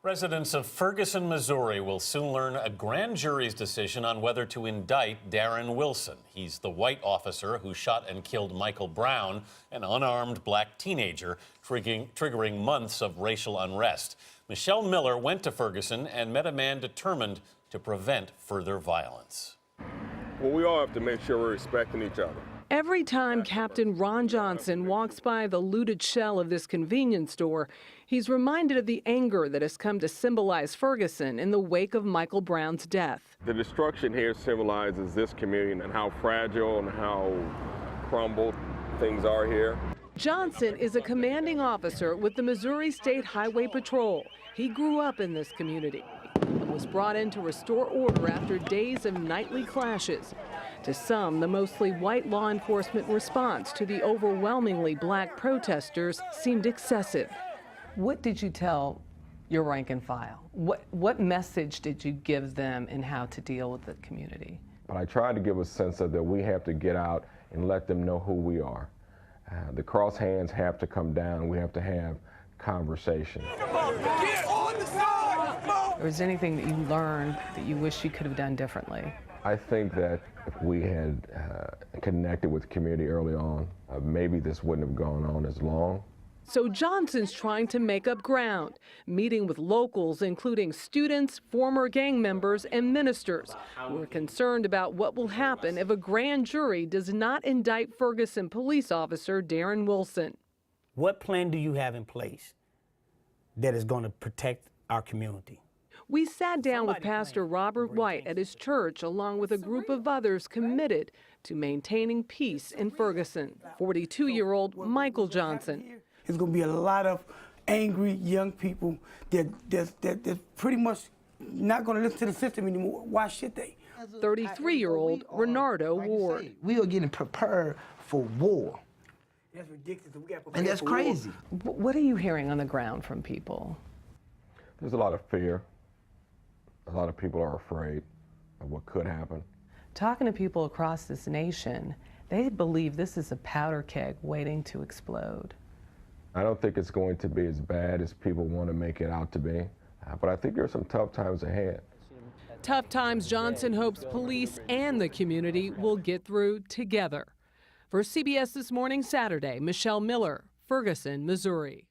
Residents of Ferguson, Missouri will soon learn a grand jury's decision on whether to indict Darren Wilson. He's the white officer who shot and killed Michael Brown, an unarmed black teenager, triggering months of racial unrest. Michelle Miller went to Ferguson and met a man determined to prevent further violence. Well, we all have to make sure we're respecting each other. Every time Captain Ron Johnson walks by the looted shell of this convenience store, he's reminded of the anger that has come to symbolize Ferguson in the wake of Michael Brown's death. The destruction here symbolizes this community and how fragile and how crumbled things are here. Johnson is a commanding officer with the Missouri State Highway Patrol. He grew up in this community and was brought in to restore order after days of nightly clashes. To some, the mostly white law enforcement response to the overwhelmingly black protesters seemed excessive. What did you tell your rank and file? What message did you give them in how to deal with the community? But I tried to give a sense of that we have to get out and let them know who we are. The cross hands have to come down. We have to have conversation. Get on the side! Or is anything that you learned that you wish you could have done differently? I think that if we had connected with the community early on, maybe this wouldn't have gone on as long. So Johnson's trying to make up ground, meeting with locals, including students, former gang members, and ministers, who are concerned about what will happen if a grand jury does not indict Ferguson police officer Darren Wilson. What plan do you have in place that is going to protect our community? We sat down with Pastor Robert White at his church, along with a group of others committed to maintaining peace in Ferguson. 42-year-old Michael Johnson. There's going to be a lot of angry young people that pretty much not going to listen to the system anymore. Why should they? 33-year-old Renardo Ward. We are getting prepared for war. That's ridiculous. We got And that's crazy. What are you hearing on the ground from people? There's a lot of fear. A lot of people are afraid of what could happen. Talking to people across this nation, they believe this is a powder keg waiting to explode. I don't think it's going to be as bad as people want to make it out to be, but I think there are some tough times ahead. Tough times Johnson hopes police and the community will get through together. For CBS This Morning Saturday, Michelle Miller, Ferguson, Missouri.